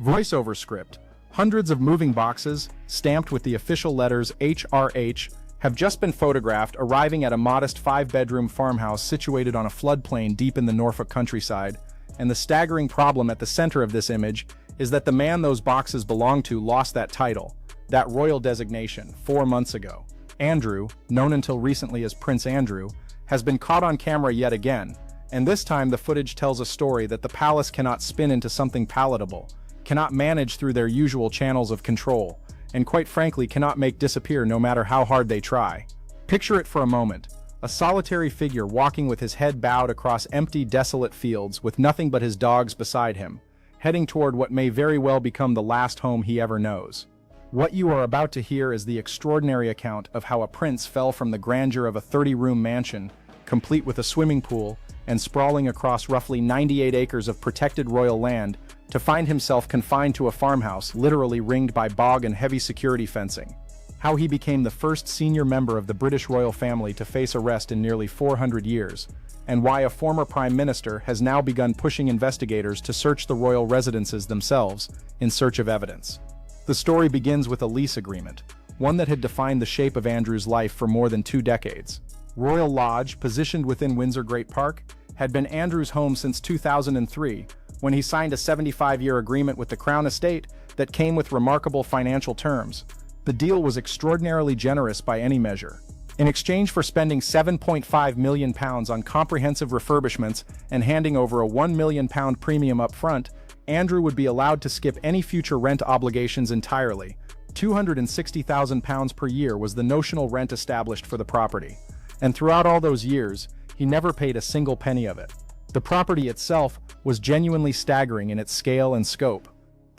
Voiceover script. Hundreds of moving boxes, stamped with the official letters HRH, have just been photographed arriving at a modest 5-bedroom farmhouse situated on a floodplain deep in the Norfolk countryside, and the staggering problem at the center of this image is that the man those boxes belong to lost that title, that royal designation, 4 months ago. Andrew, known until recently as Prince Andrew, has been caught on camera yet again, and this time the footage tells a story that the palace cannot spin into something palatable, cannot manage through their usual channels of control, and quite frankly cannot make disappear no matter how hard they try. Picture it for a moment, a solitary figure walking with his head bowed across empty, desolate fields with nothing but his dogs beside him, heading toward what may very well become the last home he ever knows. What you are about to hear is the extraordinary account of how a prince fell from the grandeur of a 30-room mansion, complete with a swimming pool, and sprawling across roughly 98 acres of protected royal land, to find himself confined to a farmhouse literally ringed by bog and heavy security fencing. How he became the first senior member of the British royal family to face arrest in nearly 400 years, and why a former prime minister has now begun pushing investigators to search the royal residences themselves in search of evidence. The story begins with a lease agreement, one that had defined the shape of Andrew's life for more than 2 decades. Royal Lodge, positioned within Windsor Great Park, had been Andrew's home since 2003, when he signed a 75-year agreement with the Crown Estate that came with remarkable financial terms. The deal was extraordinarily generous by any measure. In exchange for spending £7.5 million on comprehensive refurbishments and handing over a £1 million premium up front, Andrew would be allowed to skip any future rent obligations entirely. £260,000 per year was the notional rent established for the property. And throughout all those years, he never paid a single penny of it. The property itself was genuinely staggering in its scale and scope.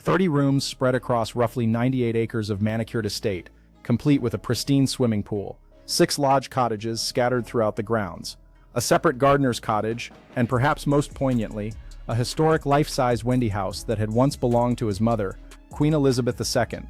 30 rooms spread across roughly 98 acres of manicured estate, complete with a pristine swimming pool, 6 lodge cottages scattered throughout the grounds, a separate gardener's cottage, and perhaps most poignantly, a historic life-size Wendy house that had once belonged to his mother, Queen Elizabeth II,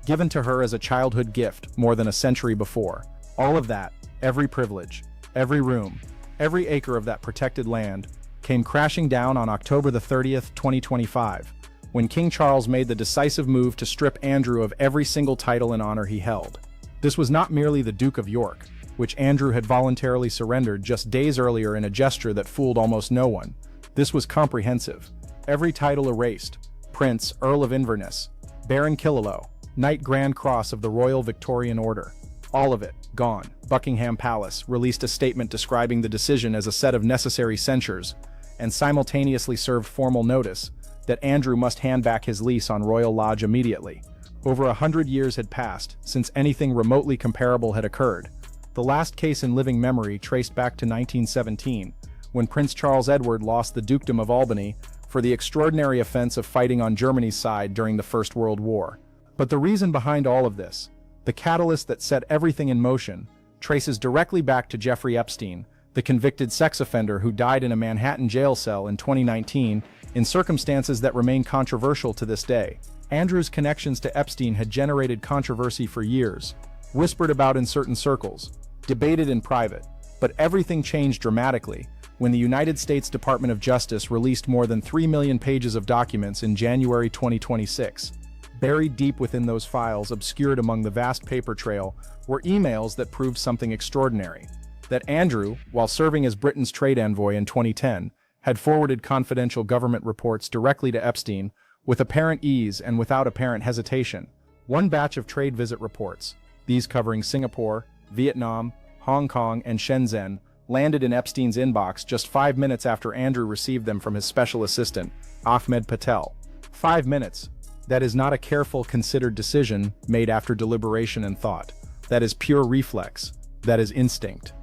given to her as a childhood gift more than a century before. All of that, every privilege, every room, every acre of that protected land, came crashing down on October the 30th, 2025, when King Charles made the decisive move to strip Andrew of every single title and honor he held. This was not merely the Duke of York, which Andrew had voluntarily surrendered just days earlier in a gesture that fooled almost no one. This was comprehensive. Every title erased: Prince, Earl of Inverness, Baron Killaloe, Knight Grand Cross of the Royal Victorian Order. All of it, gone. Buckingham Palace released a statement describing the decision as a set of necessary censures, and simultaneously served formal notice that Andrew must hand back his lease on Royal Lodge immediately. Over 100 years had passed since anything remotely comparable had occurred. The last case in living memory traced back to 1917, when Prince Charles Edward lost the Dukedom of Albany for the extraordinary offense of fighting on Germany's side during the First World War. But the reason behind all of this, the catalyst that set everything in motion, traces directly back to Jeffrey Epstein, the convicted sex offender who died in a Manhattan jail cell in 2019 in circumstances that remain controversial to this day. Andrew's connections to Epstein had generated controversy for years, whispered about in certain circles, debated in private, but everything changed dramatically when the United States Department of Justice released more than 3 million pages of documents in January 2026. Buried deep within those files, obscured among the vast paper trail, were emails that proved something extraordinary: that Andrew, while serving as Britain's trade envoy in 2010, had forwarded confidential government reports directly to Epstein with apparent ease and without apparent hesitation. One batch of trade visit reports, these covering Singapore, Vietnam, Hong Kong, and Shenzhen, landed in Epstein's inbox just 5 minutes after Andrew received them from his special assistant, Ahmed Patel. 5 minutes. That is not a careful, considered decision made after deliberation and thought. That is pure reflex. That is instinct.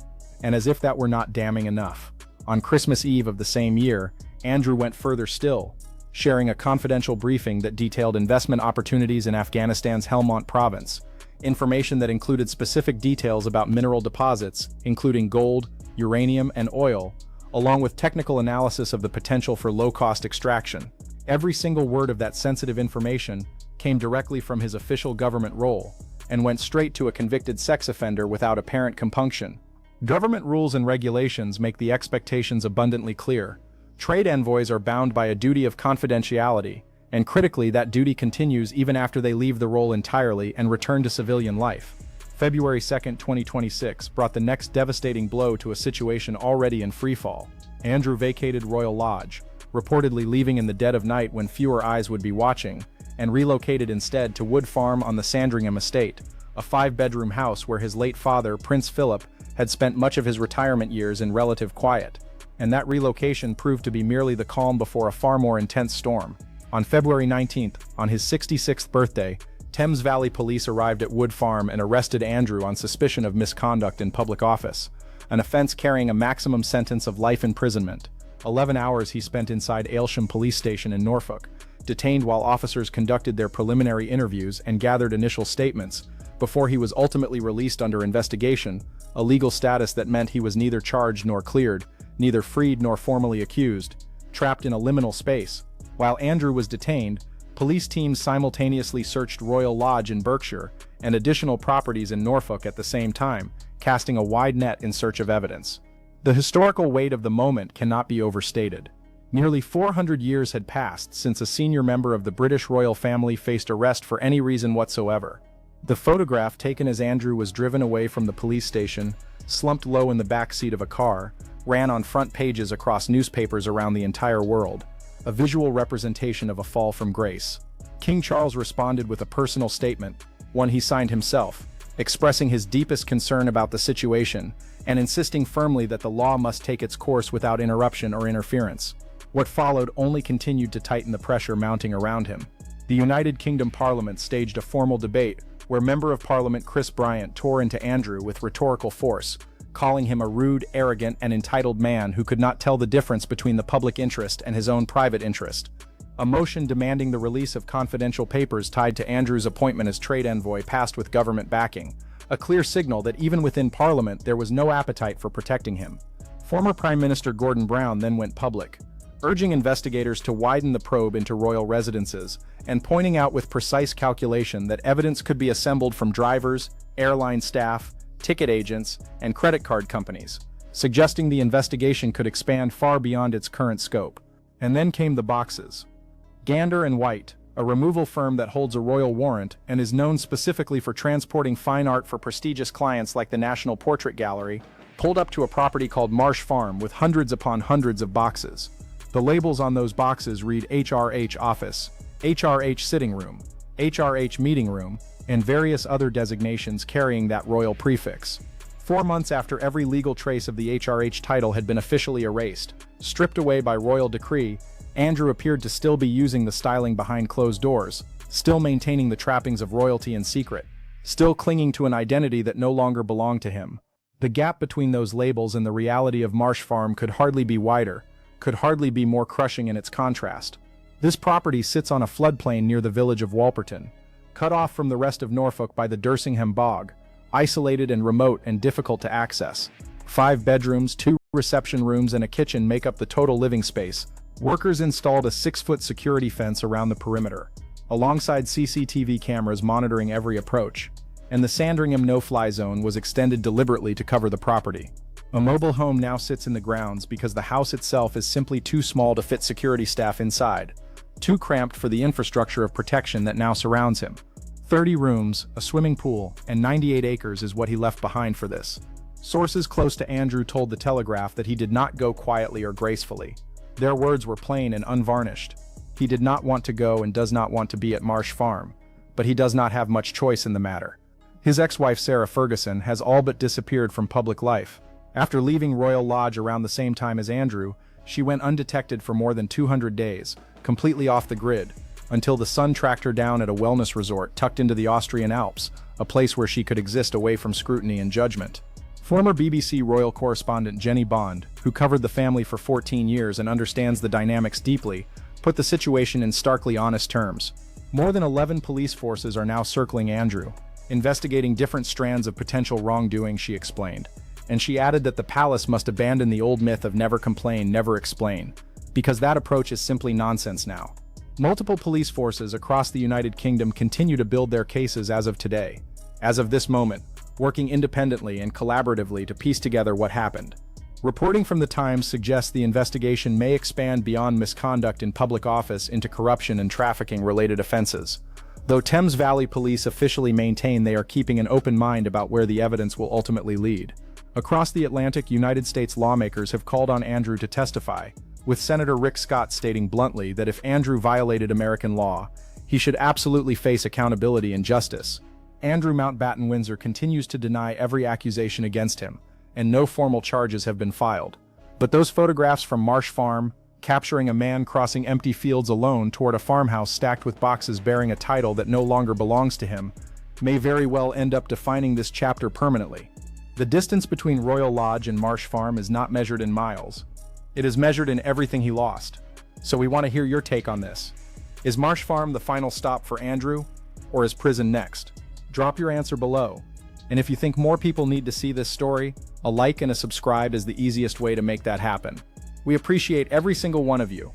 And as if that were not damning enough, on Christmas Eve of the same year, Andrew went further still, sharing a confidential briefing that detailed investment opportunities in Afghanistan's Helmand province, information that included specific details about mineral deposits, including gold, uranium, and oil, along with technical analysis of the potential for low-cost extraction. Every single word of that sensitive information came directly from his official government role and went straight to a convicted sex offender without apparent compunction. Government rules and regulations make the expectations abundantly clear. Trade envoys are bound by a duty of confidentiality, And critically, that duty continues even after they leave the role entirely and return to civilian life. February 2, 2026 brought the next devastating blow to a situation already in freefall. Andrew vacated Royal Lodge, reportedly leaving in the dead of night when fewer eyes would be watching, and relocated instead to Wood Farm on the Sandringham estate, a 5-bedroom house where his late father, Prince Philip, had spent much of his retirement years in relative quiet. And that relocation proved to be merely the calm before a far more intense storm. On February 19th, on his 66th birthday, Thames Valley Police arrived at Wood Farm and arrested Andrew on suspicion of misconduct in public office, an offense carrying a maximum sentence of life imprisonment. 11 hours he spent inside Aylsham Police Station in Norfolk, detained while officers conducted their preliminary interviews and gathered initial statements, before he was ultimately released under investigation, a legal status that meant he was neither charged nor cleared, neither freed nor formally accused, trapped in a liminal space. While Andrew was detained, police teams simultaneously searched Royal Lodge in Berkshire and additional properties in Norfolk at the same time, casting a wide net in search of evidence. The historical weight of the moment cannot be overstated. Nearly 400 years had passed since a senior member of the British royal family faced arrest for any reason whatsoever. The photograph taken as Andrew was driven away from the police station, slumped low in the back seat of a car, ran on front pages across newspapers around the entire world, a visual representation of a fall from grace. King Charles responded with a personal statement, one he signed himself, expressing his deepest concern about the situation and insisting firmly that the law must take its course without interruption or interference. What followed only continued to tighten the pressure mounting around him. The United Kingdom Parliament staged a formal debate where Member of Parliament Chris Bryant tore into Andrew with rhetorical force, calling him a rude, arrogant, and entitled man who could not tell the difference between the public interest and his own private interest. A motion demanding the release of confidential papers tied to Andrew's appointment as trade envoy passed with government backing, a clear signal that even within Parliament there was no appetite for protecting him. Former Prime Minister Gordon Brown then went public, urging investigators to widen the probe into royal residences and pointing out with precise calculation that evidence could be assembled from drivers, airline staff, ticket agents, and credit card companies, suggesting the investigation could expand far beyond its current scope. And then came the boxes. Gander and White, a removal firm that holds a royal warrant and is known specifically for transporting fine art for prestigious clients like the National Portrait Gallery, pulled up to a property called Marsh Farm with hundreds upon hundreds of boxes. The labels on those boxes read HRH Office, HRH Sitting Room, HRH Meeting Room, and various other designations carrying that royal prefix. 4 months after every legal trace of the HRH title had been officially erased, stripped away by royal decree, Andrew appeared to still be using the styling behind closed doors, still maintaining the trappings of royalty and secret, still clinging to an identity that no longer belonged to him. The gap between those labels and the reality of Marsh Farm could hardly be wider, could hardly be more crushing in its contrast. This property sits on a floodplain near the village of Walperton, cut off from the rest of Norfolk by the Dersingham Bog, isolated and remote and difficult to access. 5 bedrooms, 2 reception rooms, and a kitchen make up the total living space. Workers installed a 6-foot security fence around the perimeter, alongside CCTV cameras monitoring every approach, and the Sandringham no-fly zone was extended deliberately to cover the property. A mobile home now sits in the grounds because the house itself is simply too small to fit security staff inside, too cramped for the infrastructure of protection that now surrounds him. 30 rooms, a swimming pool, and 98 acres is what he left behind for this. Sources close to Andrew told The Telegraph that he did not go quietly or gracefully. Their words were plain and unvarnished. He did not want to go and does not want to be at Marsh Farm, but he does not have much choice in the matter. His ex-wife Sarah Ferguson has all but disappeared from public life. After leaving Royal Lodge around the same time as Andrew, she went undetected for more than 200 days, completely off the grid, until the sun tracked her down at a wellness resort tucked into the Austrian Alps, a place where she could exist away from scrutiny and judgment. Former BBC royal correspondent Jenny Bond, who covered the family for 14 years and understands the dynamics deeply, put the situation in starkly honest terms. More than 11 police forces are now circling Andrew, investigating different strands of potential wrongdoing, she explained. And she added that the palace must abandon the old myth of never complain, never explain, because that approach is simply nonsense now. Multiple police forces across the United Kingdom continue to build their cases as of today, as of this moment, working independently and collaboratively to piece together what happened. Reporting from the Times suggests the investigation may expand beyond misconduct in public office into corruption and trafficking-related offenses. Though Thames Valley Police officially maintain they are keeping an open mind about where the evidence will ultimately lead. Across the Atlantic, United States lawmakers have called on Andrew to testify, with Senator Rick Scott stating bluntly that if Andrew violated American law, he should absolutely face accountability and justice. Andrew Mountbatten Windsor continues to deny every accusation against him, and no formal charges have been filed. But those photographs from Marsh Farm, capturing a man crossing empty fields alone toward a farmhouse stacked with boxes bearing a title that no longer belongs to him, may very well end up defining this chapter permanently. The distance between Royal Lodge and Marsh Farm is not measured in miles. It is measured in everything he lost. So we want to hear your take on this. Is Marsh Farm the final stop for Andrew, or is prison next? Drop your answer below. And if you think more people need to see this story, a like and a subscribe is the easiest way to make that happen. We appreciate every single one of you.